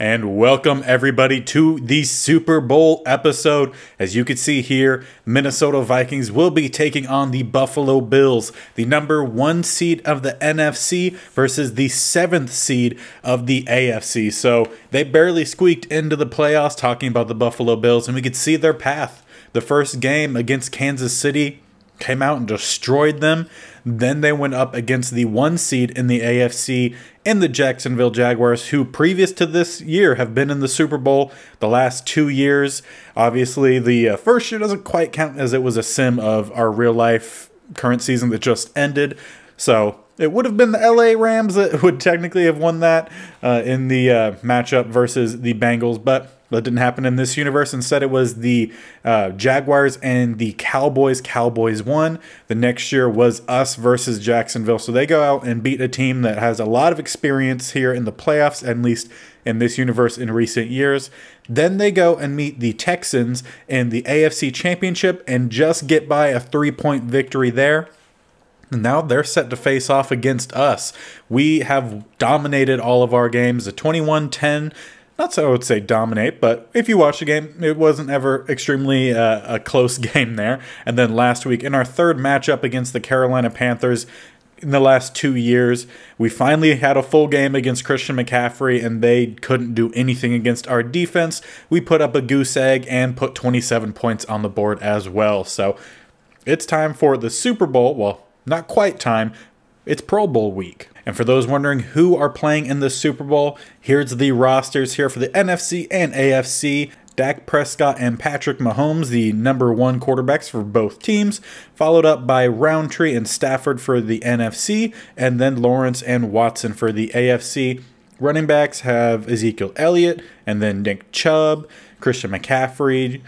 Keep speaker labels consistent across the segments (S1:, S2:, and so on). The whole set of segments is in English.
S1: And welcome everybody to the Super Bowl episode. As you can see here, Minnesota Vikings will be taking on the Buffalo Bills, the #1 seed of the NFC versus the 7th seed of the AFC. So they barely squeaked into the playoffs, talking about the Buffalo Bills, and we could see their path. The first game against Kansas City came out and destroyed them. Then they went up against the 1 seed in the AFC in the Jacksonville Jaguars, who previous to this year have been in the Super Bowl the last 2 years. Obviously, the first year doesn't quite count as it was a sim of our real life current season that just ended. So it would have been the LA Rams that would technically have won that in the matchup versus the Bengals, but that didn't happen in this universe. Instead, it was the Jaguars and the Cowboys. Cowboys won. The next year was us versus Jacksonville. So they go out and beat a team that has a lot of experience here in the playoffs, at least in this universe in recent years. Then they go and meet the Texans in the AFC Championship and just get by a 3-point victory there. Now they're set to face off against us. We have dominated all of our games, a 21-10. Not so I would say dominate, but if you watch the game, it wasn't ever extremely a close game there. And then last week, in our third matchup against the Carolina Panthers in the last 2 years, we finally had a full game against Christian McCaffrey, and they couldn't do anything against our defense. We put up a goose egg and put 27 points on the board as well. So it's time for the Super Bowl. Well, not quite time. It's Pro Bowl week. And for those wondering who are playing in the Super Bowl, here's the rosters here for the NFC and AFC. Dak Prescott and Patrick Mahomes, the #1 quarterbacks for both teams, followed up by Roundtree and Stafford for the NFC, and then Lawrence and Watson for the AFC. Running backs have Ezekiel Elliott, and then Nick Chubb, Christian McCaffrey,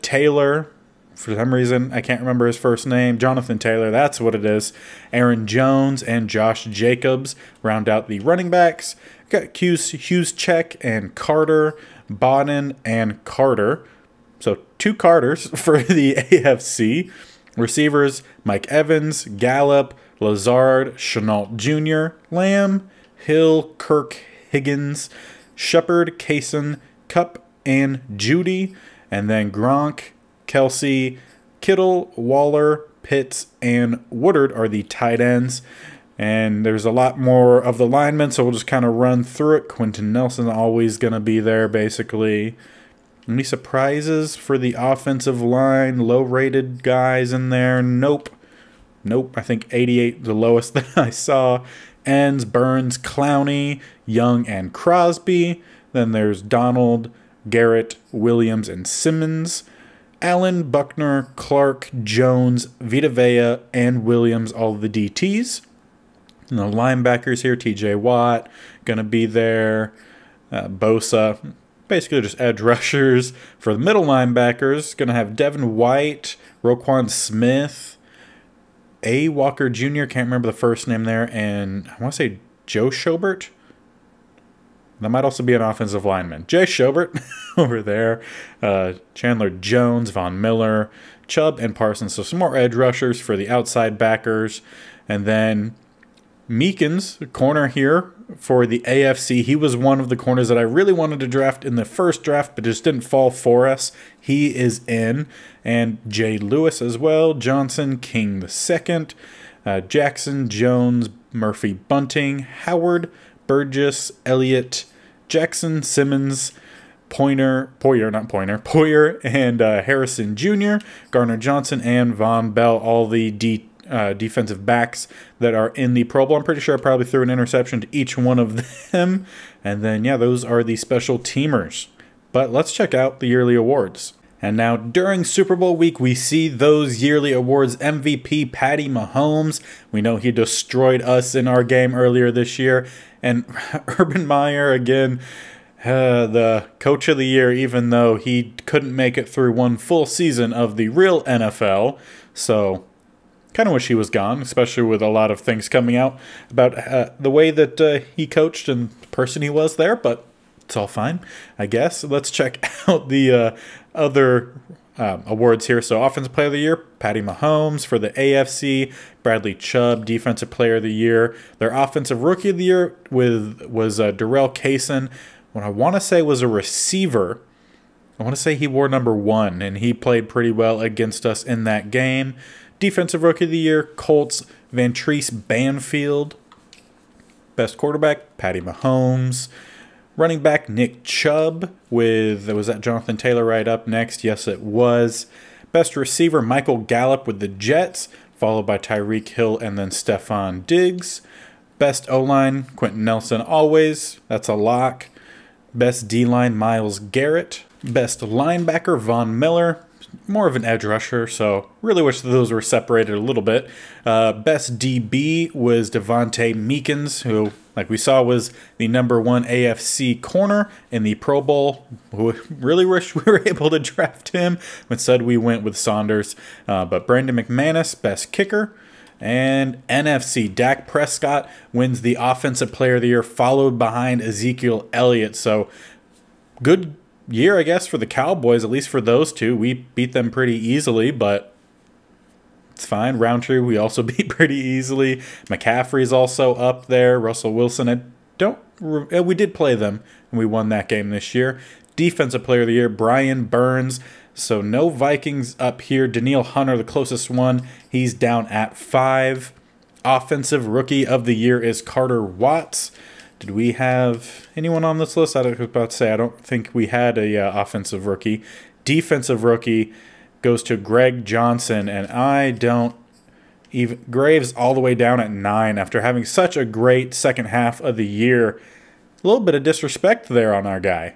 S1: Taylor. For some reason, I can't remember his first name. Jonathan Taylor, that's what it is. Aaron Jones and Josh Jacobs round out the running backs. Got Hughes, Check, and Carter, Bodden, and Carter. So 2 Carters for the AFC. Receivers, Mike Evans, Gallup, Lazard, Chenault Jr., Lamb, Hill, Kirk, Higgins, Shepard, Kaysen, Kupp, and Judy. And then Gronk, Kelsey, Kittle, Waller, Pitts, and Woodard are the tight ends. And there's a lot more of the linemen, so we'll just kind of run through it. Quentin Nelson always going to be there, basically. Any surprises for the offensive line? Low-rated guys in there? Nope. Nope. I think 88, the lowest that I saw. Ends, Burns, Clowney, Young, and Crosby. Then there's Donald, Garrett, Williams, and Simmons. Allen, Buckner, Clark, Jones, Vita Vea, and Williams, all the DTs. And the linebackers here, TJ Watt, going to be there. Bosa, basically just edge rushers. For the middle linebackers, going to have Devin White, Roquan Smith, A. Walker Jr., can't remember the first name there, and I want to say Joe Schobert. That might also be an offensive lineman. Jay Schobert over there. Chandler Jones, Von Miller, Chubb, and Parsons. So some more edge rushers for the outside backers. And then Meekins, corner here for the AFC. He was one of the corners that I really wanted to draft in the first draft, but just didn't fall for us. He is in. And Jay Lewis as well. Johnson, King II. Jackson, Jones, Murphy, Bunting, Howard, Burgess, Elliott, Jackson, Simmons, Poyer, and Harrison Jr., Garner Johnson, and Von Bell, all the defensive backs that are in the Pro Bowl. I'm pretty sure I probably threw an interception to each one of them. And then, yeah, those are the special teamers. But let's check out the yearly awards. And now during Super Bowl week, we see those yearly awards. MVP Patty Mahomes. We know he destroyed us in our game earlier this year. And Urban Meyer, again, the coach of the year, even though he couldn't make it through one full season of the real NFL. So kind of wish he was gone, especially with a lot of things coming out about the way that he coached and the person he was there. But it's all fine, I guess. Let's check out the other awards here. So Offensive Player of the Year, Patty Mahomes. For the AFC, Bradley Chubb, Defensive Player of the Year. Their Offensive Rookie of the Year was Darrell Kaysen. what I want to say was a receiver. I want to say he wore number 1, and he played pretty well against us in that game. Defensive Rookie of the Year, Colts, Vantrese Banfield. Best quarterback, Patty Mahomes. Running back, Nick Chubb with, was that Jonathan Taylor right up next? Yes, it was. Best receiver, Michael Gallup with the Jets, followed by Tyreek Hill and then Stephon Diggs. Best O-line, Quentin Nelson always. That's a lock. Best D-line, Myles Garrett. Best linebacker, Von Miller. More of an edge rusher, so really wish those were separated a little bit. Best DB was Devontae Meekins, who, like we saw, was the number 1 AFC corner in the Pro Bowl. Really wish we were able to draft him. Instead, we went with Saunders. But Brandon McManus, best kicker. And NFC, Dak Prescott wins the Offensive Player of the Year, followed behind Ezekiel Elliott. So, good year, I guess, for the Cowboys, at least for those two. We beat them pretty easily, but it's fine. Roundtree, we also beat pretty easily. McCaffrey's also up there. Russell Wilson, we did play them, and we won that game this year. Defensive Player of the Year, Brian Burns. So no Vikings up here. Danielle Hunter, the closest one. He's down at 5. Offensive Rookie of the Year is Carter Watts. Did we have anyone on this list? I was about to say, I don't think we had a offensive rookie. Defensive rookie goes to Greg Johnson, and I don't even... Graves all the way down at 9 after having such a great second half of the year. A little bit of disrespect there on our guy.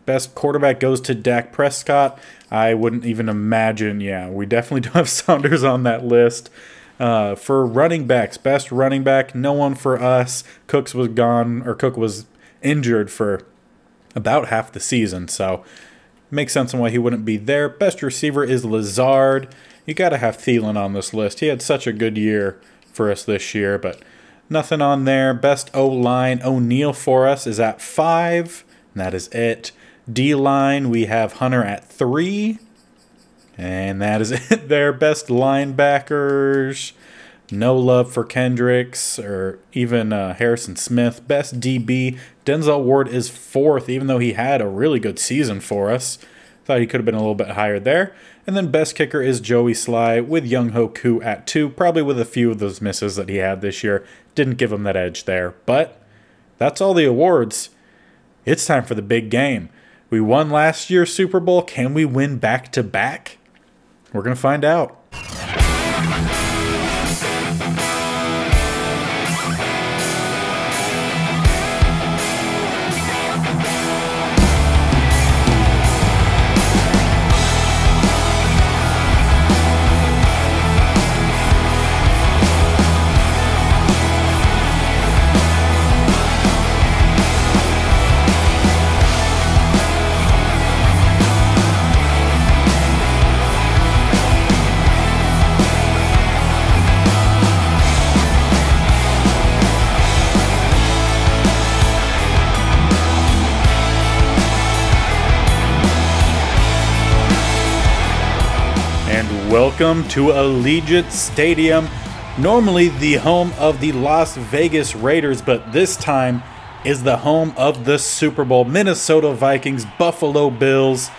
S1: Best quarterback goes to Dak Prescott. I wouldn't even imagine. Yeah, we definitely don't have Saunders on that list. For running backs, best running back, no one for us. Cook was injured for about half the season, so makes sense on why he wouldn't be there. Best receiver is Lazard. You got to have Thielen on this list. He had such a good year for us this year, but nothing on there. Best O-line, O'Neal for us is at 5, and that is it. D-line, we have Hunter at 3. And that is it there. Best linebackers, no love for Kendricks or even Harrison Smith. Best DB, Denzel Ward is 4th, even though he had a really good season for us. Thought he could have been a little bit higher there. And then best kicker is Joey Sly with Young-Ho Koo at 2, probably with a few of those misses that he had this year. Didn't give him that edge there. But that's all the awards. It's time for the big game. We won last year's Super Bowl. Can we win back-to-back? We're going to find out. Welcome to Allegiant Stadium, normally the home of the Las Vegas Raiders, but this time is the home of the Super Bowl. Minnesota Vikings, Buffalo Bills.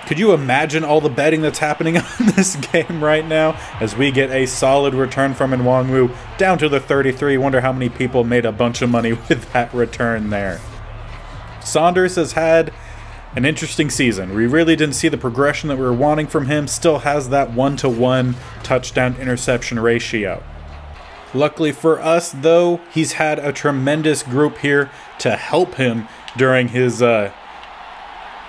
S1: Could you imagine all the betting that's happening on this game right now as we get a solid return from Nwangwu down to the 33? Wonder how many people made a bunch of money with that return there. Saunders has had an interesting season. We really didn't see the progression that we were wanting from him. Still has that 1-to-1 touchdown interception ratio. Luckily for us, though, he's had a tremendous group here to help him during his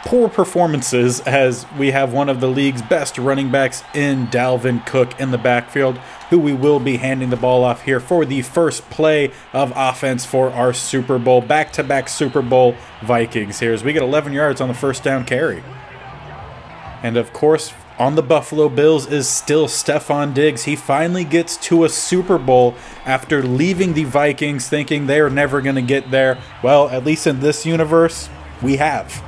S1: poor performances, as we have one of the league's best running backs in Dalvin Cook in the backfield, who we will be handing the ball off here for the first play of offense for our Super Bowl, back-to-back Super Bowl Vikings here, as we get 11 yards on the first down carry. And of course, on the Buffalo Bills is still Stephon Diggs. He finally gets to a Super Bowl after leaving the Vikings thinking they're never going to get there. Well, at least in this universe, we have.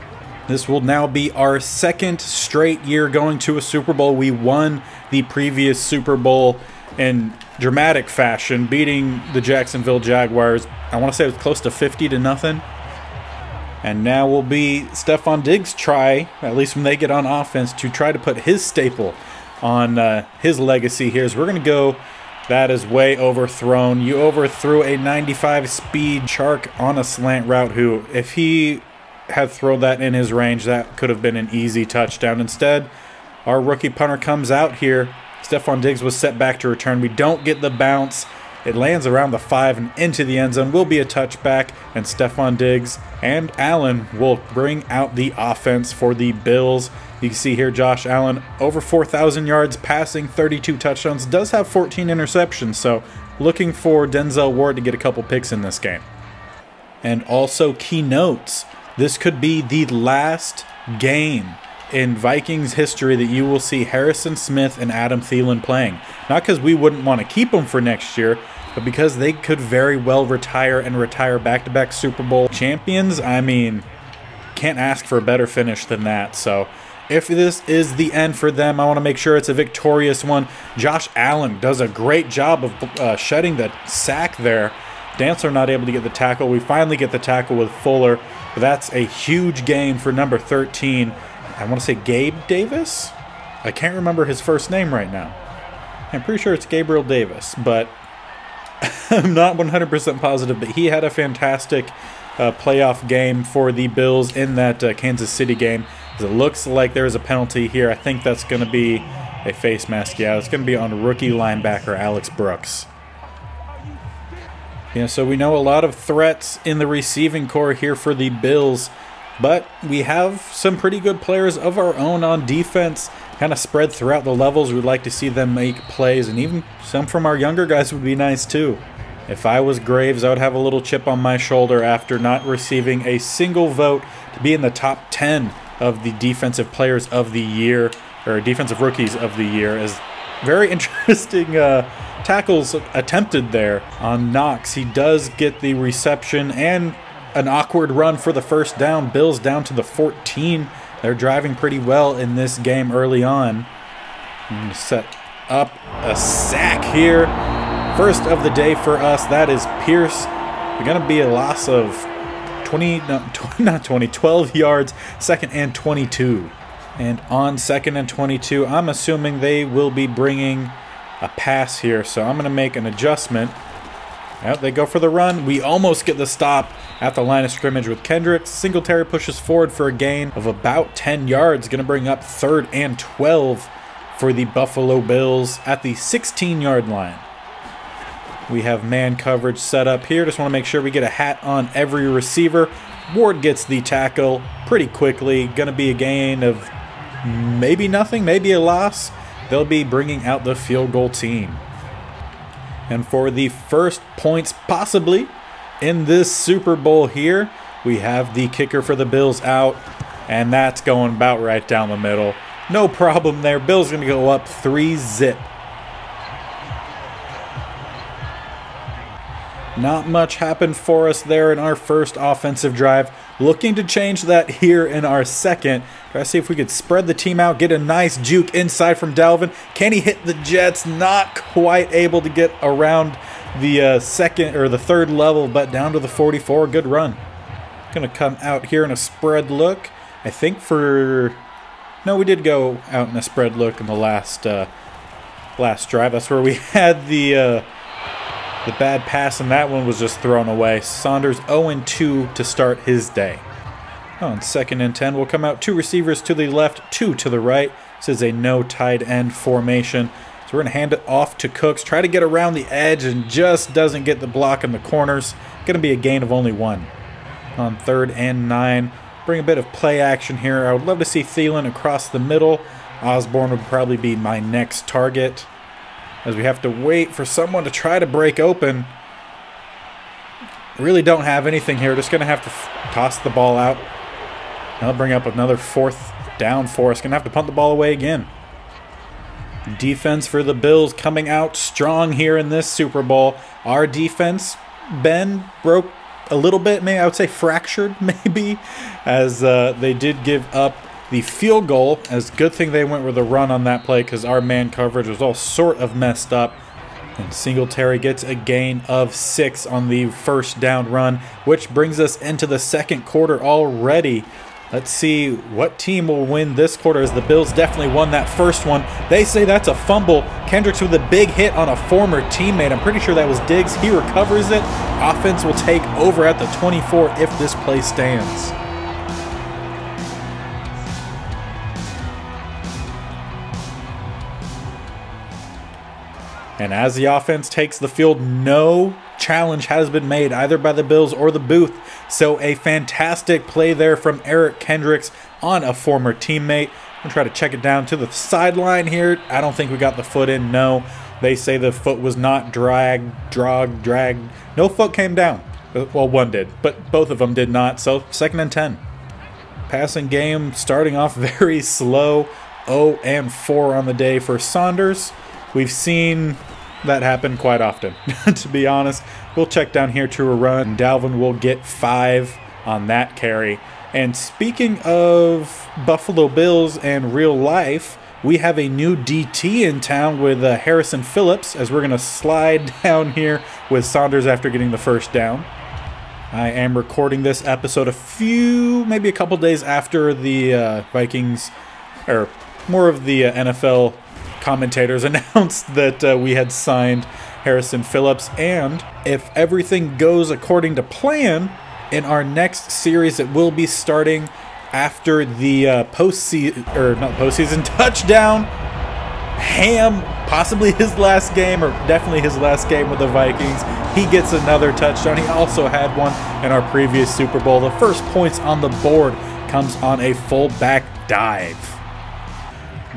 S1: This will now be our second straight year going to a Super Bowl. We won the previous Super Bowl in dramatic fashion, beating the Jacksonville Jaguars. I want to say it was close to 50-0. And now will be Stefon Diggs' try, at least when they get on offense, to try to put his staple on his legacy here. So we're going to go. That is way overthrown. You overthrew a 95 speed Chark on a slant route who, if he had thrown that in his range, that could have been an easy touchdown. Instead, our rookie punter comes out here. Stefon Diggs was set back to return. We don't get the bounce. It lands around the 5 and into the end zone. Will be a touchback, and Stefon Diggs and Allen will bring out the offense for the Bills. You can see here Josh Allen over 4,000 yards passing, 32 touchdowns, does have 14 interceptions, so looking for Denzel Ward to get a couple picks in this game. And also key notes, this could be the last game in Vikings history that you will see Harrison Smith and Adam Thielen playing. Not because we wouldn't want to keep them for next year, but because they could very well retire and retire back-to-back Super Bowl champions. I mean, can't ask for a better finish than that. So if this is the end for them, I want to make sure it's a victorious one. Josh Allen does a great job of shedding the sack there. Dantzler not able to get the tackle. We finally get the tackle with Fuller. But that's a huge gain for number 13. I want to say Gabe Davis? I can't remember his first name right now. I'm pretty sure it's Gabriel Davis, but I'm not 100% positive. But he had a fantastic playoff game for the Bills in that Kansas City game. It looks like there's a penalty here. I think that's going to be a face mask. Yeah, it's going to be on rookie linebacker Alex Brooks. Yeah, so we know a lot of threats in the receiving core here for the Bills, but we have some pretty good players of our own on defense, kind of spread throughout the levels. We'd like to see them make plays, and even some from our younger guys would be nice too. If I was Graves, I would have a little chip on my shoulder after not receiving a single vote to be in the top 10 of the defensive players of the year, or defensive rookies of the year. As very interesting tackles attempted there on Knox. He does get the reception and an awkward run for the first down. Bills down to the 14. They're driving pretty well in this game early on. And set up a sack here. First of the day for us. That is Pierce. We're going to be a loss of 12 yards, second and 22. And on second and 22, I'm assuming they will be bringing a pass here. So I'm going to make an adjustment. Yep, they go for the run. We almost get the stop at the line of scrimmage with Kendricks. Singletary pushes forward for a gain of about 10 yards. Going to bring up third and 12 for the Buffalo Bills at the 16-yard line. We have man coverage set up here. Just want to make sure we get a hat on every receiver. Ward gets the tackle pretty quickly. Going to be a gain of maybe nothing, maybe a loss. They'll be bringing out the field goal team. And for the first points possibly in this Super Bowl here, we have the kicker for the Bills out. And that's going about right down the middle. No problem there. Bills going to go up 3-zip. Not much happened for us there in our first offensive drive. Looking to change that here in our second. Try to see if we could spread the team out, get a nice juke inside from Dalvin. Can he hit the Jets? Not quite able to get around the second or the third level, but down to the 44. Good run. Going to come out here in a spread look. I think for... No, we did go out in a spread look in the last drive. That's where we had the bad pass, and that one was just thrown away. Saunders 0-2 to start his day. On second and 10, we'll come out 2 receivers to the left, 2 to the right. This is a no tight end formation. So we're going to hand it off to Cooks. Try to get around the edge and just doesn't get the block in the corners. Going to be a gain of only 1. On third and 9, bring a bit of play action here. I would love to see Thielen across the middle. Osborne would probably be my next target, as we have to wait for someone to try to break open. Really don't have anything here. Just going to have to toss the ball out. That'll bring up another 4th down for us. Going to have to punt the ball away again. Defense for the Bills coming out strong here in this Super Bowl. Our defense, Ben, broke a little bit. Maybe I would say fractured, maybe, as they did give up the field goal. As good thing they went with a run on that play, because our man coverage was all sort of messed up. And Singletary gets a gain of 6 on the first down run, which brings us into the second quarter already. Let's see what team will win this quarter, as the Bills definitely won that first one. They say that's a fumble. Kendricks with a big hit on a former teammate. I'm pretty sure that was Diggs. He recovers it. Offense will take over at the 24 if this play stands. And as the offense takes the field, no challenge has been made either by the Bills or the booth. So a fantastic play there from Eric Kendricks on a former teammate. I'm going to try to check it down to the sideline here. I don't think we got the foot in. No, they say the foot was not dragged. No foot came down. Well, one did, but both of them did not. So 2nd and 10. Passing game starting off very slow. 0-4 on the day for Saunders. We've seen that happen quite often, to be honest. We'll check down here to a run. Dalvin will get 5 on that carry. And speaking of Buffalo Bills and real life, we have a new DT in town with Harrison Phillips, as we're going to slide down here with Saunders after getting the first down. I am recording this episode maybe a couple days after the Vikings, or more of the NFL commentators announced that we had signed Harrison Phillips. And if everything goes according to plan, in our next series that will be starting after the postseason touchdown, Ham, possibly his last game, or definitely his last game with the Vikings, he gets another touchdown. He also had one in our previous Super Bowl. The first points on the board comes on a fullback dive.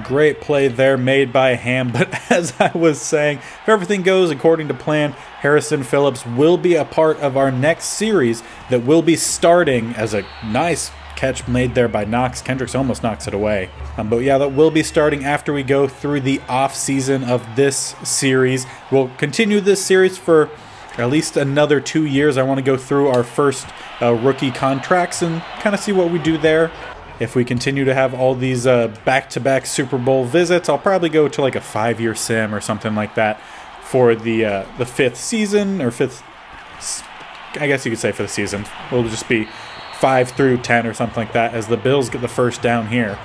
S1: Great play there made by Ham, but as I was saying, if everything goes according to plan, Harrison Phillips will be a part of our next series that will be starting, as a nice catch made there by Knox. Kendricks almost knocks it away. But yeah, that will be starting after we go through the off season of this series. We'll continue this series for at least another 2 years. I want to go through our first rookie contracts and kind of see what we do there. If we continue to have all these back-to-back Super Bowl visits, I'll probably go to like a 5-year sim or something like that for the 5th season, or 5th, I guess you could say for the season. It'll just be 5 through 10 or something like that, as the Bills get the first down here.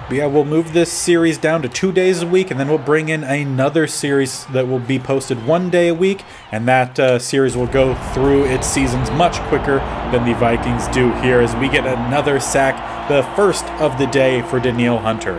S1: But yeah, we'll move this series down to 2 days a week, and then we'll bring in another series that will be posted 1 day a week, and that series will go through its seasons much quicker than the Vikings do here, as we get another sack, the first of the day for Danielle Hunter.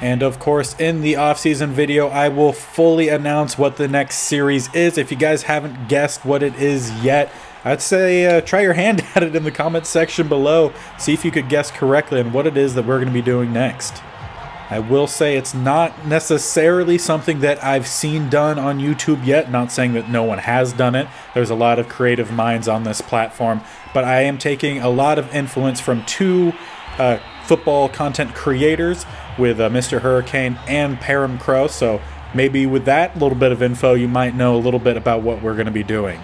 S1: And of course, in the off-season video, I will fully announce what the next series is. If you guys haven't guessed what it is yet, I'd say try your hand at it in the comment section below. See if you could guess correctly on what it is that we're going to be doing next. I will say it's not necessarily something that I've seen done on YouTube yet. Not saying that no one has done it. There's a lot of creative minds on this platform. But I am taking a lot of influence from 2 football content creators, with Mr. Hurricane and Param Crow. So maybe with that little bit of info, you might know a little bit about what we're going to be doing.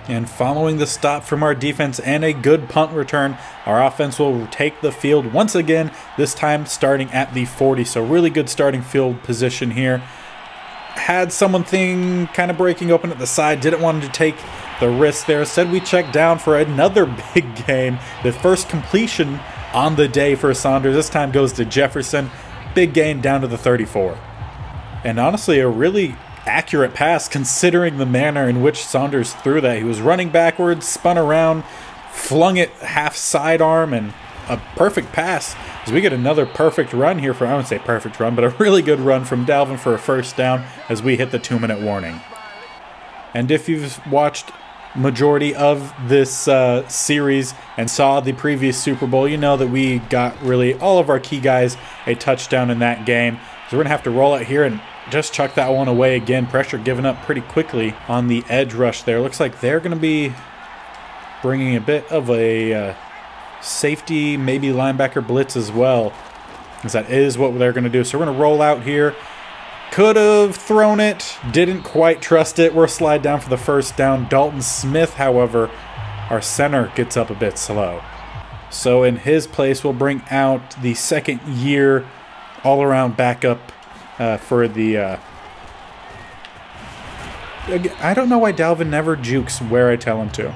S1: And following the stop from our defense and a good punt return, our offense will take the field once again, this time starting at the 40. So really good starting field position here. Had something kind of breaking open at the side, didn't want to take the risk there. Said we check down for another big gain. The first completion on the day for Saunders. This time goes to Jefferson. Big gain down to the 34. And honestly, a really accurate pass considering the manner in which Saunders threw that. He was running backwards, spun around, flung it half sidearm, and a perfect pass. As we get another perfect run here for, I wouldn't say perfect run, but a really good run from Dalvin for a first down as we hit the 2-minute warning. And if you've watched majority of this series and saw the previous Super Bowl, you know that we got really all of our key guys a touchdown in that game. So we're going to have to roll it here and just chuck that one away again. Pressure given up pretty quickly on the edge rush there. Looks like they're going to be bringing a bit of a safety, maybe linebacker blitz as well, because that is what they're going to do. So we're going to roll out here. Could have thrown it, didn't quite trust it. We're slide down for the first down. Dalton Smith, however, our center, gets up a bit slow. So in his place, we'll bring out the 2nd-year all-around backup for the... I don't know why Dalvin never jukes where I tell him to.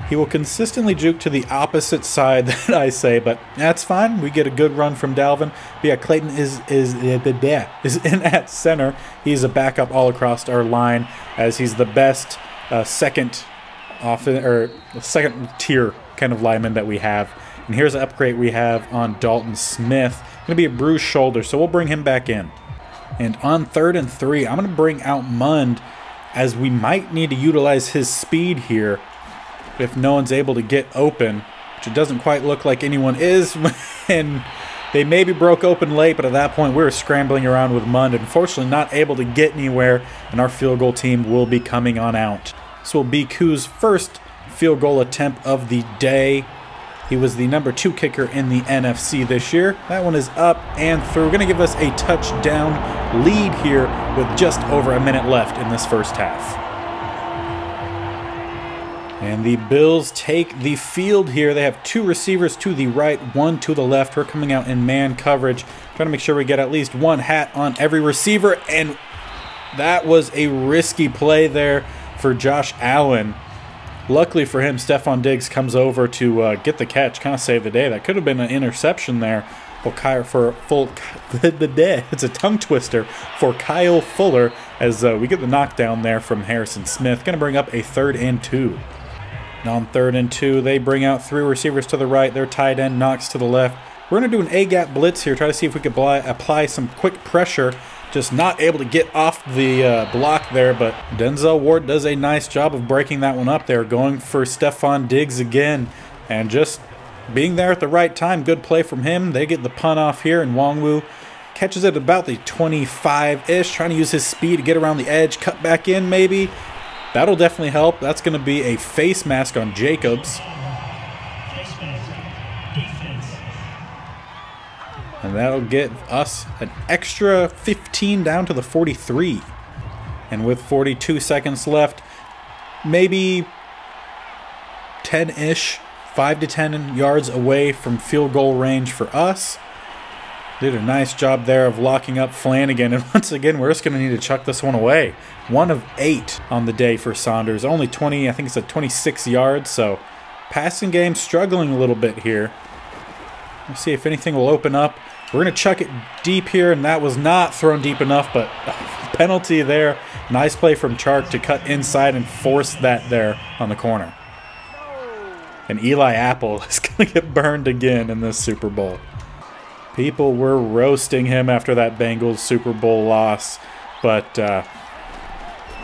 S1: He will consistently juke to the opposite side that I say, but that's fine. We get a good run from Dalvin. But yeah, Clayton is in at center. He's a backup all across our line, as he's the best second tier kind of lineman that we have. And here's an upgrade we have on Dalton Smith. Going to be a bruised shoulder, so we'll bring him back in. And on 3rd and 3, I'm going to bring out Mund, as we might need to utilize his speed here if no one's able to get open, which it doesn't quite look like anyone is. And they maybe broke open late, but at that point we were scrambling around with Mund, unfortunately not able to get anywhere, and our field goal team will be coming on out. This will be Koo's first field goal attempt of the day. He was the number 2 kicker in the NFC this year. That one is up and through. Going to give us a touchdown lead here with just over a minute left in this first half. And the Bills take the field here. They have 2 receivers to the right, 1 to the left. We're coming out in man coverage, trying to make sure we get at least 1 hat on every receiver. And that was a risky play there for Josh Allen. Luckily for him, Stephon Diggs comes over to get the catch, kind of save the day. That could have been an interception there it's a tongue twister for Kyle Fuller, as we get the knockdown there from Harrison Smith. Going to bring up a 3rd and 2. Now on 3rd and 2, they bring out 3 receivers to the right. Their tight end knocks to the left. We're going to do an A-gap blitz here, try to see if we could apply some quick pressure. Just not able to get off the block there, but Denzel Ward does a nice job of breaking that one up there, going for Stephon Diggs again, and just being there at the right time. Good play from him. They get the punt off here, and Nwangwu catches it about the 25-ish, trying to use his speed to get around the edge, cut back in maybe. That'll definitely help. That's going to be a face mask on Jacobs. And that'll get us an extra 15 down to the 43. And with 42 seconds left, maybe 10-ish, 5 to 10 yards away from field goal range for us. Did a nice job there of locking up Flanagan. And once again, we're just going to need to chuck this one away. 1 of 8 on the day for Saunders. Only 20, I think it's at 26 yards. So passing game struggling a little bit here. Let's see if anything will open up. We're going to chuck it deep here, and that was not thrown deep enough, but penalty there. Nice play from Chark to cut inside and force that there on the corner. And Eli Apple is going to get burned again in this Super Bowl. People were roasting him after that Bengals Super Bowl loss, but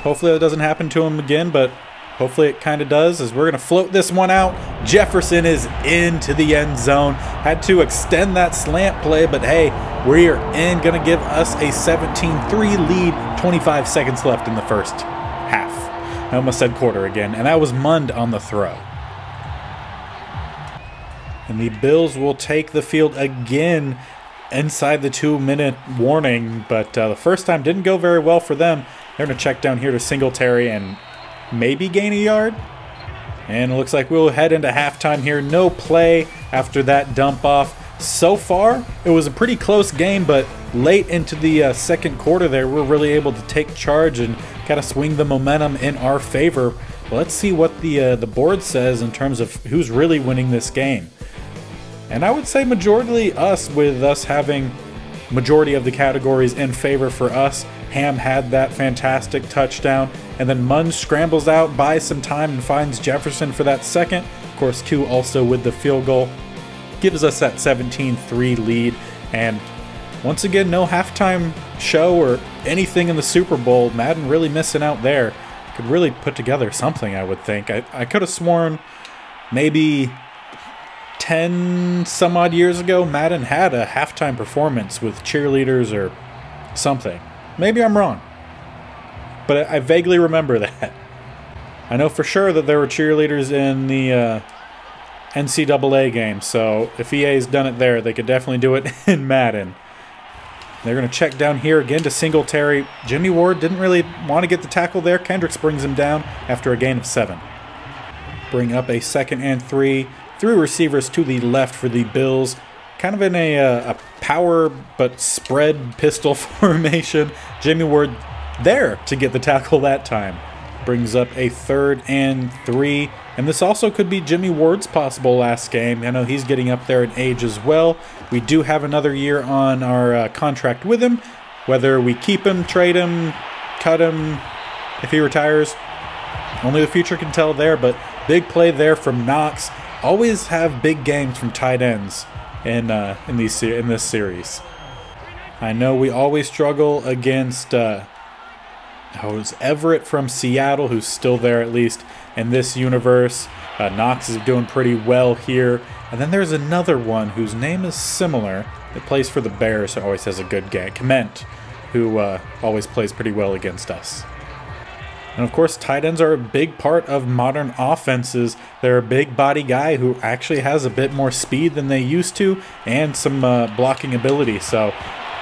S1: hopefully that doesn't happen to him again, but hopefully it kind of does, as we're going to float this one out. Jefferson is into the end zone. Had to extend that slant play, but hey, we're in. Going to give us a 17-3 lead. 25 seconds left in the first half. I almost said quarter again, and that was Mund on the throw. And the Bills will take the field again inside the 2-minute warning, but the first time didn't go very well for them. They're going to check down here to Singletary and maybe gain a yard. And it looks like we'll head into halftime here. No play after that dump off. So far, it was a pretty close game, but late into the second quarter there, we're really able to take charge and kind of swing the momentum in our favor. Let's see what the board says in terms of who's really winning this game. And I would say majority us, with us having majority of the categories in favor for us. Ham had that fantastic touchdown, and then Mund scrambles out, buys some time, and finds Jefferson for that second. Of course, Koo also with the field goal. Gives us that 17-3 lead, and once again, no halftime show or anything in the Super Bowl. Madden really missing out there. Could really put together something, I would think. I could have sworn maybe 10 some odd years ago, Madden had a halftime performance with cheerleaders or something. Maybe I'm wrong, but I vaguely remember that. I know for sure that there were cheerleaders in the NCAA game, so if EA's done it there, they could definitely do it in Madden. They're going to check down here again to Singletary. Jimmy Ward didn't really want to get the tackle there. Kendricks brings him down after a gain of 7. Bring up a 2nd and 3. 3 receivers to the left for the Bills. Kind of in a power but spread pistol formation. Jimmy Ward there to get the tackle that time. Brings up a 3rd and 3. And this also could be Jimmy Ward's possible last game. I know he's getting up there in age as well. We do have another year on our contract with him. Whether we keep him, trade him, cut him, if he retires, only the future can tell there. But big play there from Knox. Always have big games from tight ends in this series. I know we always struggle against it's Everett from Seattle, who's still there at least in this universe. Knox is doing pretty well here. And then there's another one whose name is similar that plays for the Bears, who always has a good game. Kement, who always plays pretty well against us. And of course, tight ends are a big part of modern offenses. They're a big body guy who actually has a bit more speed than they used to and some blocking ability. So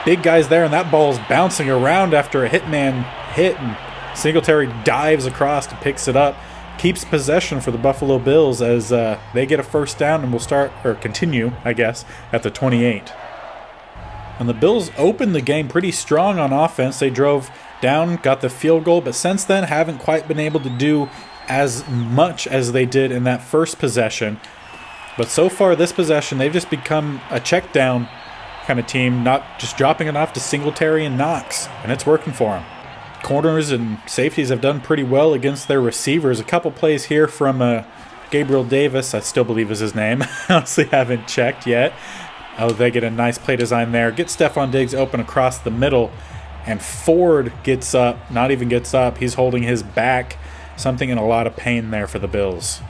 S1: big guys there, and that ball's bouncing around after a hitman hit, and Singletary dives across and picks it up. Keeps possession for the Buffalo Bills as they get a first down, and we'll continue, I guess, at the 28. And the Bills opened the game pretty strong on offense. They drove down, got the field goal, but since then haven't quite been able to do as much as they did in that first possession. But so far this possession, they've just become a check down kind of team, not just dropping it off to Singletary and Knox, and it's working for them. Corners and safeties have done pretty well against their receivers. A couple plays here from Gabriel Davis, I still believe is his name. Honestly, haven't checked yet. Oh, they get a nice play design there. Get Stephon Diggs open across the middle, and Ford gets up, not even gets up. He's holding his back. Something in a lot of pain there for the Bills.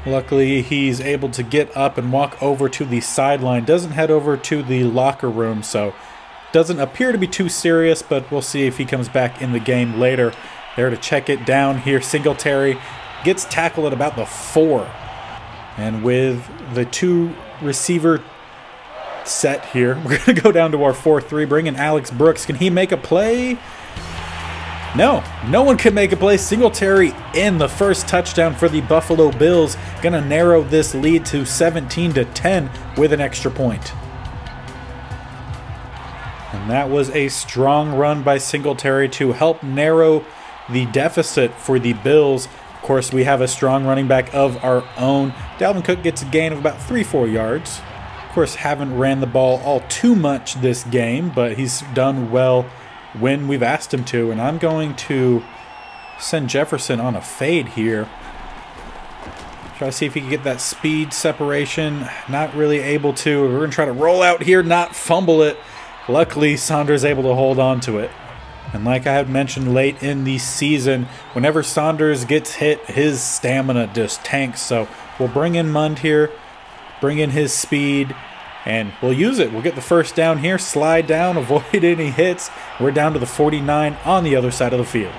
S1: Luckily, he's able to get up and walk over to the sideline. Doesn't head over to the locker room, so doesn't appear to be too serious, but we'll see if he comes back in the game later. There to check it down here. Singletary gets tackled at about the 4. And with the 2 receiver set here, we're going to go down to our 4-3. Bring in Alex Brooks. Can he make a play? No, no one can make a play. Singletary in the first touchdown for the Buffalo Bills. Going to narrow this lead to 17-10 with an extra point. And that was a strong run by Singletary to help narrow the deficit for the Bills. Of course, we have a strong running back of our own. Dalvin Cook gets a gain of about 3-4 yards. Of course, haven't ran the ball all too much this game, but he's done well when we've asked him to. And I'm going to send Jefferson on a fade here. Try to see if he can get that speed separation. Not really able to. We're going to try to roll out here, not fumble it. Luckily, Saunders able to hold on to it. And like I had mentioned late in the season, whenever Saunders gets hit, his stamina just tanks. So we'll bring in Mund here, bring in his speed, and we'll use it. We'll get the first down here, slide down, avoid any hits. We're down to the 49 on the other side of the field.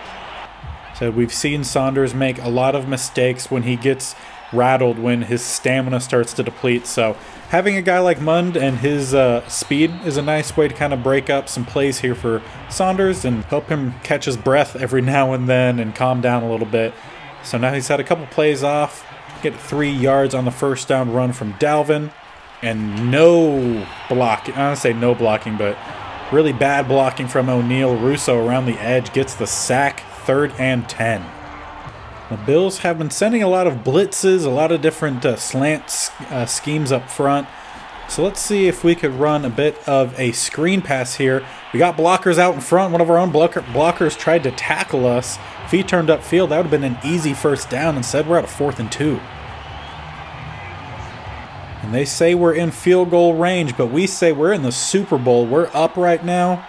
S1: So we've seen Saunders make a lot of mistakes when he gets rattled, when his stamina starts to deplete. So having a guy like Mund and his speed is a nice way to kind of break up some plays here for Saunders and help him catch his breath every now and then and calm down a little bit. So now he's had a couple plays off, get 3 yards on the first down run from Dalvin, and no blocking. I don't say no blocking, but really bad blocking from O'Neal. Russo around the edge gets the sack, 3rd and 10. The Bills have been sending a lot of blitzes, a lot of different slant schemes up front. So let's see if we could run a bit of a screen pass here. We got blockers out in front. One of our own blockers tried to tackle us. If he turned upfield, that would have been an easy first down. Instead, we're at a 4th and 2. And they say we're in field goal range, but we say we're in the Super Bowl. We're up right now.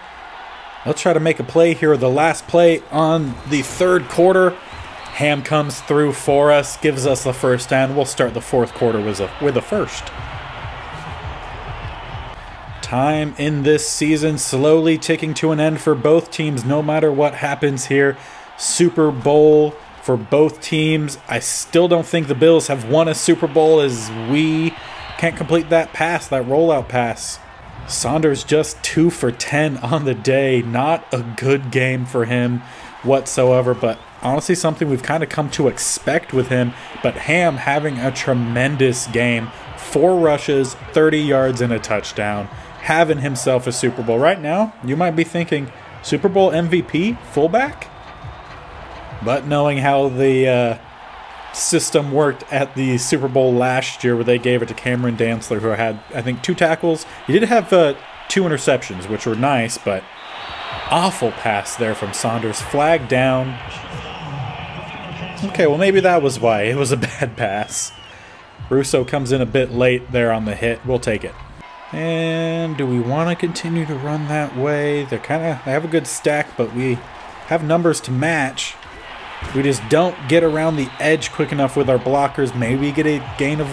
S1: Let's try to make a play here. The last play on the 3rd quarter. Ham comes through for us, gives us the first down. We'll start the 4th quarter with a first. Time in this season slowly ticking to an end for both teams, no matter what happens here. Super Bowl for both teams. I still don't think the Bills have won a Super Bowl as we can't complete that pass, that rollout pass. Saunders just 2 for 10 on the day. Not a good game for him whatsoever, but honestly something we've kind of come to expect with him. But Ham having a tremendous game. 4 rushes, 30 yards, and a touchdown, having himself a Super Bowl. Right now, you might be thinking, Super Bowl MVP, fullback? But knowing how the system worked at the Super Bowl last year, where they gave it to Cameron Dantzler, who had, I think, 2 tackles. He did have 2 interceptions, which were nice, but awful pass there from Saunders. Flag down. Okay, well, maybe that was why. It was a bad pass. Russo comes in a bit late there on the hit. We'll take it. And do we want to continue to run that way? They have a good stack, but we have numbers to match. We just don't get around the edge quick enough with our blockers. Maybe get a gain of...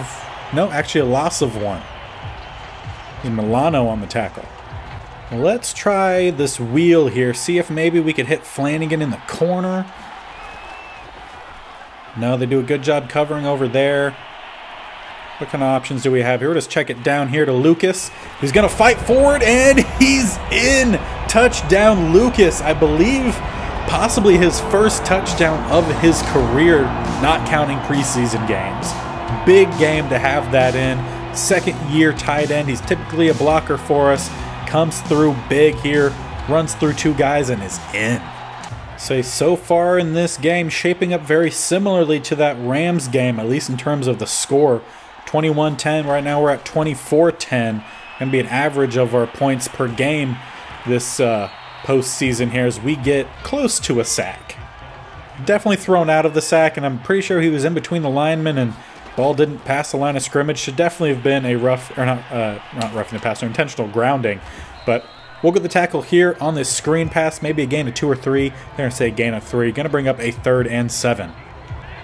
S1: No, actually a loss of 1. And Milano on the tackle. Well, let's try this wheel here. See if maybe we could hit Flanagan in the corner. No, they do a good job covering over there. What kind of options do we have here? We'll just check it down here to Lucas. He's going to fight forward, and he's in. Touchdown, Lucas. I believe possibly his first touchdown of his career, not counting preseason games. Big game to have that in. Second-year tight end. He's typically a blocker for us. Comes through big here. Runs through 2 guys and is in. So far in this game, shaping up very similarly to that Rams game, at least in terms of the score. 21-10. Right now we're at 24-10. Going to be an average of our points per game this postseason here as we get close to a sack. Definitely thrown out of the sack, and I'm pretty sure he was in between the linemen and ball didn't pass the line of scrimmage. Should definitely have been a rough, or not roughing the passer, intentional grounding. But we'll get the tackle here on this screen pass, maybe a gain of 2 or 3. They're going to say a gain of 3. Going to bring up a 3rd and 7.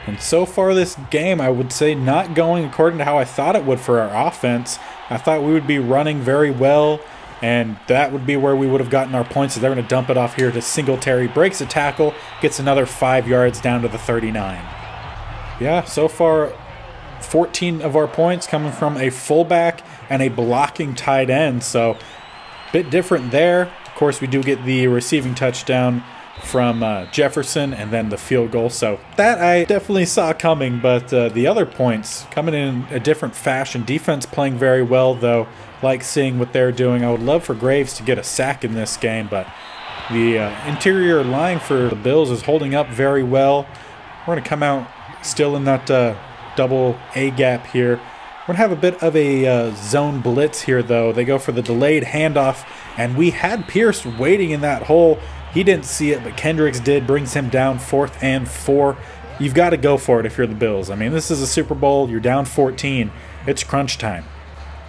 S1: And so far this game, I would say not going according to how I thought it would for our offense. I thought we would be running very well, and that would be where we would have gotten our points. So they're going to dump it off here to Singletary. Breaks a tackle, gets another 5 yards down to the 39. Yeah, so far 14 of our points coming from a fullback and a blocking tight end. So a bit different there. Of course, we do get the receiving touchdown from Jefferson and then the field goal. So that I definitely saw coming, but the other points coming in a different fashion. Defense playing very well, though. Like seeing what they're doing. I would love for Graves to get a sack in this game, but the interior line for the Bills is holding up very well. We're going to come out still in that double A gap here. We're going to have a bit of a zone blitz here, though. They go for the delayed handoff, and we had Pierce waiting in that hole. He didn't see it, but Kendricks did. Brings him down 4th and 4. You've got to go for it if you're the Bills. I mean, this is a Super Bowl. You're down 14. It's crunch time.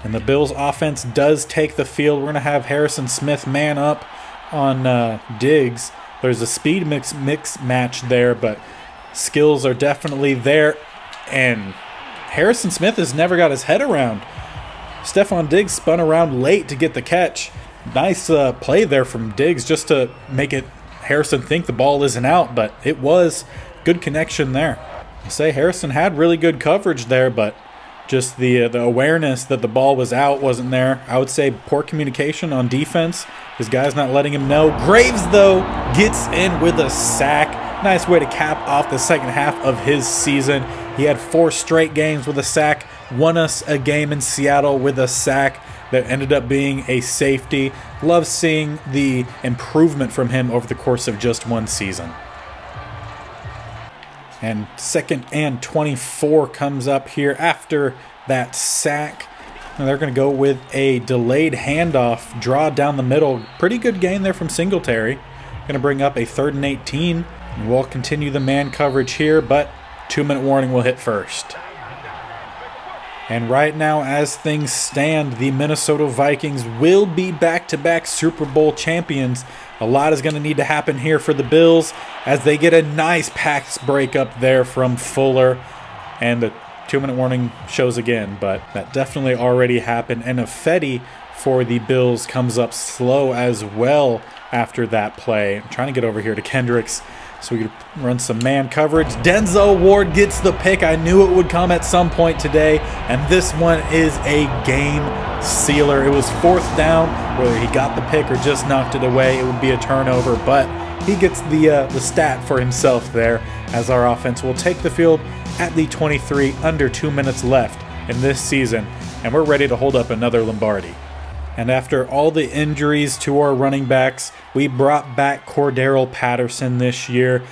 S1: And the Bills offense does take the field. We're going to have Harrison Smith man up on Diggs. There's a speed mix match there, but skills are definitely there. And Harrison Smith has never got his head around. Stephon Diggs spun around late to get the catch. Nice play there from Diggs just to make it Harrison think the ball isn't out, but it was. Good connection there. I say Harrison had really good coverage there, but just the awareness that the ball was out wasn't there. I would say poor communication on defense. His guy's not letting him know. Graves, though, gets in with a sack. Nice way to cap off the second half of his season. He had 4 straight games with a sack. Won us a game in Seattle with a sack that ended up being a safety. Love seeing the improvement from him over the course of just 1 season. And 2nd and 24 comes up here after that sack. And they're going to go with a delayed handoff, draw down the middle. Pretty good gain there from Singletary. Going to bring up a 3rd and 18. And we'll continue the man coverage here, but 2-minute warning will hit first. And right now, as things stand, the Minnesota Vikings will be back-to-back Super Bowl champions. A lot is going to need to happen here for the Bills as they get a nice pass break up there from Fuller. And the 2-minute warning shows again, but that definitely already happened. And Ifedi for the Bills comes up slow as well after that play. I'm trying to get over here to Kendricks so we can run some man coverage. Denzel Ward gets the pick. I knew it would come at some point today, and this one is a game sealer. It was 4th down. Whether he got the pick or just knocked it away, it would be a turnover, but he gets the stat for himself there as our offense will take the field at the 23, under 2 minutes left in this season, and we're ready to hold up another Lombardi. And after all the injuries to our running backs, we brought back Cordarrelle Patterson this year.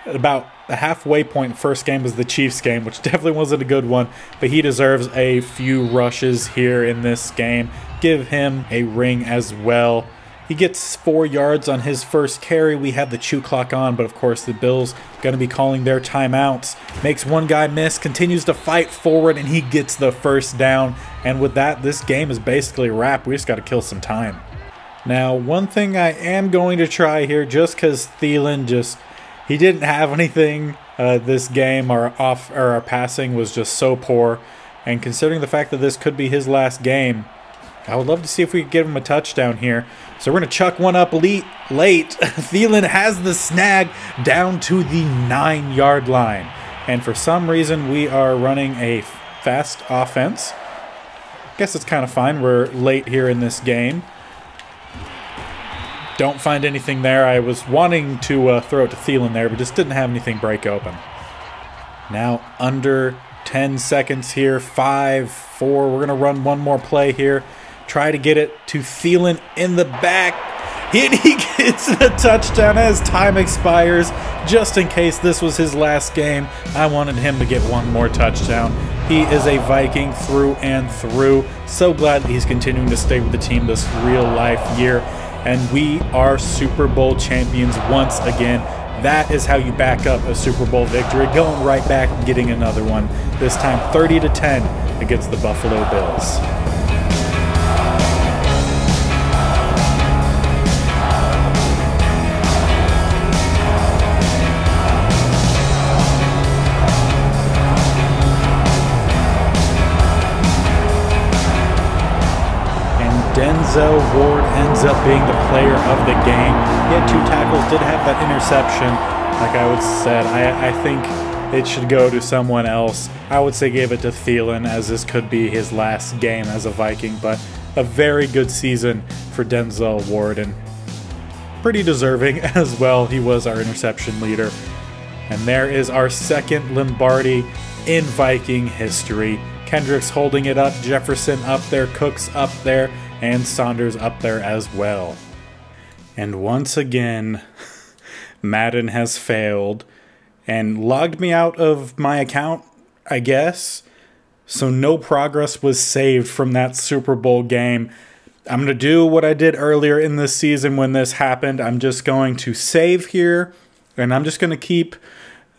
S1: At about the halfway point, first game was the Chiefs game, which definitely wasn't a good one, but he deserves a few rushes here in this game. Give him a ring as well. He gets 4 yards on his first carry. We have the chew clock on, but of course the Bills going to be calling their timeouts. Makes one guy miss, continues to fight forward, and he gets the first down. And with that, this game is basically a wrap. We just got to kill some time. Now, one thing I am going to try here, just because Thielen he didn't have anything this game. Our passing was just so poor. And considering the fact that this could be his last game, I would love to see if we could give him a touchdown here. So we're going to chuck one up late. Thielen has the snag down to the 9-yard line. And for some reason, we are running a fast offense. Guess it's kind of fine. We're late here in this game. Don't find anything there. I was wanting to throw it to Thielen there, but just didn't have anything break open. Now under 10 seconds here. 5, 4. We're going to run one more play here. Try to get it to Thielen in the back. And he gets the touchdown as time expires. Just in case this was his last game, I wanted him to get one more touchdown. He is a Viking through and through. So glad that he's continuing to stay with the team this real-life year. And we are Super Bowl champions once again. That is how you back up a Super Bowl victory. Going right back and getting another one. This time 30-10 against the Buffalo Bills. Denzel Ward ends up being the player of the game. He had 2 tackles, did have that interception. Like I said, I think it should go to someone else. I would say give it to Thielen, as this could be his last game as a Viking, but a very good season for Denzel Ward, and pretty deserving as well. He was our interception leader. And there is our second Lombardi in Viking history. Kendricks holding it up, Jefferson up there, Cooks up there, and Saunders up there as well. And once again, Madden has failed and logged me out of my account, I guess. So no progress was saved from that Super Bowl game. I'm going to do what I did earlier in this season when this happened. I'm just going to save here, and I'm just going to keep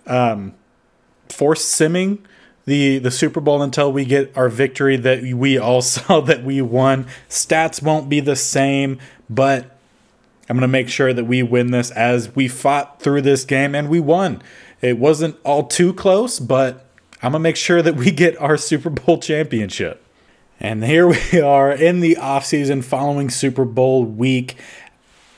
S1: force simming the Super Bowl until we get our victory that we all saw that we won. Stats won't be the same, but I'm going to make sure that we win this, as we fought through this game and we won. It wasn't all too close, but I'm going to make sure that we get our Super Bowl championship. And here we are in the offseason following Super Bowl week.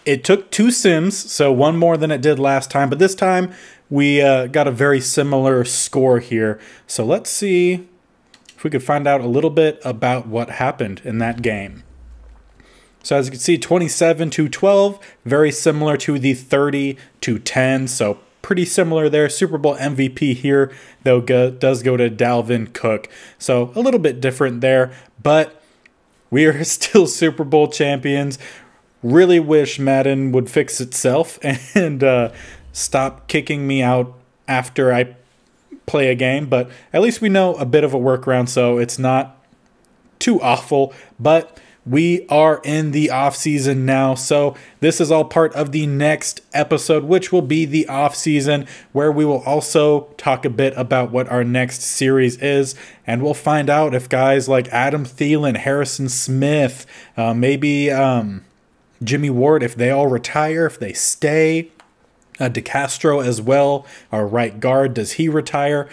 S1: It took 2 sims, so one more than it did last time, but this time we got a very similar score here. So let's see if we could find out a little bit about what happened in that game. So as you can see, 27-12, very similar to the 30-10, so pretty similar there. Super Bowl MVP here, though, does go to Dalvin Cook. So a little bit different there, but we are still Super Bowl champions. Really wish Madden would fix itself and stop kicking me out after I play a game, but at least we know a bit of a workaround, so it's not too awful. But we are in the off season now, so this is all part of the next episode, which will be the off season, where we will also talk a bit about what our next series is, and we'll find out if guys like Adam Thielen, Harrison Smith, maybe Jimmy Ward, if they all retire, if they stay. DeCastro as well, our right guard, does he retire?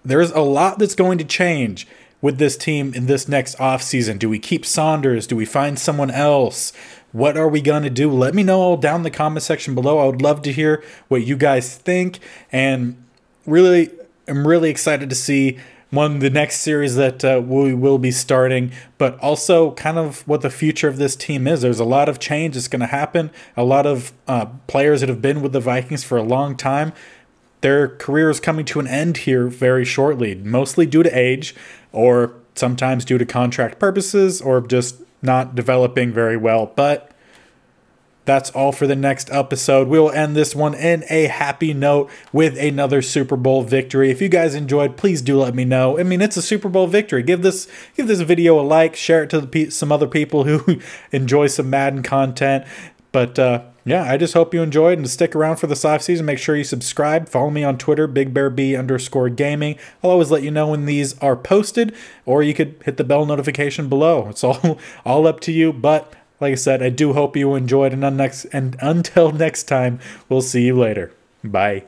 S1: There's a lot that's going to change with this team in this next offseason. Do we keep Saunders? Do we find someone else? What are we going to do? Let me know down in the comment section below. I would love to hear what you guys think. And really, I'm really excited to see the next series that we will be starting, but also kind of what the future of this team is. There's a lot of change that's going to happen. A lot of players that have been with the Vikings for a long time their career is coming to an end here very shortly, mostly due to age, or sometimes due to contract purposes, or just not developing very well. But that's all for the next episode. We'll end this one in a happy note with another Super Bowl victory. If you guys enjoyed, please do let me know. I mean, it's a Super Bowl victory. Give this video a like, share it to some other people who enjoy some Madden content. But yeah, I just hope you enjoyed, and to stick around for this offseason, make sure you subscribe. Follow me on Twitter, BigBearB_gaming. I'll always let you know when these are posted, or you could hit the bell notification below. It's all up to you, but like I said, I do hope you enjoyed, and until next time, we'll see you later. Bye.